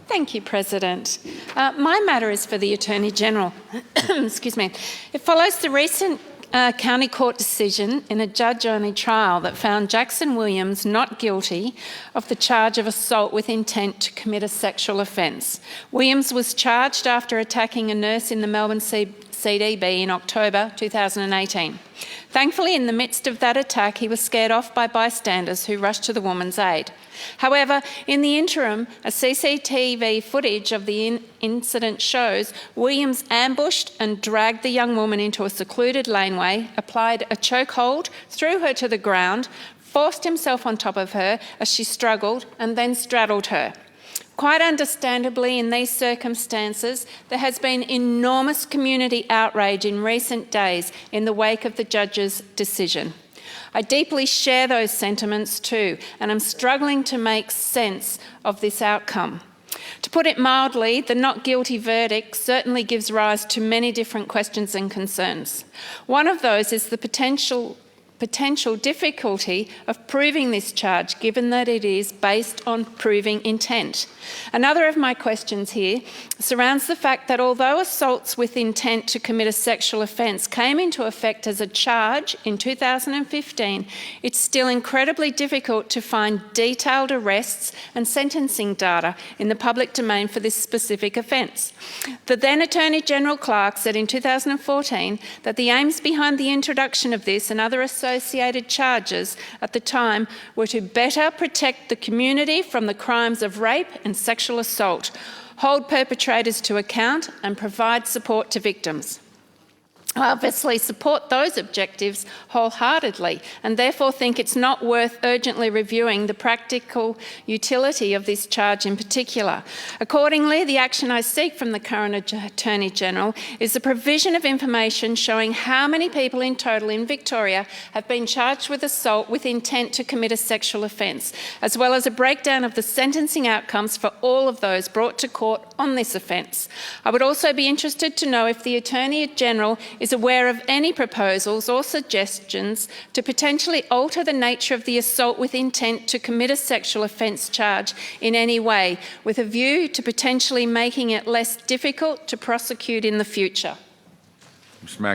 Thank you, President. My matter is for the Attorney-General. Excuse me. It follows the recent County Court decision in a judge-only trial that found Jackson Williams not guilty of the charge of assault with intent to commit a sexual offence. Williams was charged after attacking a nurse in the Melbourne CBD in October 2018. Thankfully, in the midst of that attack, he was scared off by bystanders who rushed to the woman's aid. However, in the interim, a CCTV footage of the incident shows Williams ambushed and dragged the young woman into a secluded laneway, applied a chokehold, threw her to the ground, forced himself on top of her as she struggled, and then straddled her. Quite understandably, in these circumstances, there has been enormous community outrage in recent days in the wake of the judge's decision. I deeply share those sentiments too, and I'm struggling to make sense of this outcome. To put it mildly, the not guilty verdict certainly gives rise to many different questions and concerns. One of those is the potential difficulty of proving this charge, given that it is based on proving intent. Another of my questions here surrounds the fact that although assaults with intent to commit a sexual offence came into effect as a charge in 2015, it's still incredibly difficult to find detailed arrests and sentencing data in the public domain for this specific offence. The then Attorney-General Clark said in 2014 that the aims behind the introduction of this and other associated charges at the time were to better protect the community from the crimes of rape and sexual assault, hold perpetrators to account and provide support to victims. I obviously support those objectives wholeheartedly and therefore think it's not worth urgently reviewing the practical utility of this charge in particular. Accordingly, the action I seek from the current Attorney-General is the provision of information showing how many people in total in Victoria have been charged with assault with intent to commit a sexual offence, as well as a breakdown of the sentencing outcomes for all of those brought to court on this offence. I would also be interested to know if the Attorney-General is aware of any proposals or suggestions to potentially alter the nature of the assault with intent to commit a sexual offence charge in any way, with a view to potentially making it less difficult to prosecute in the future. Ms. Mack.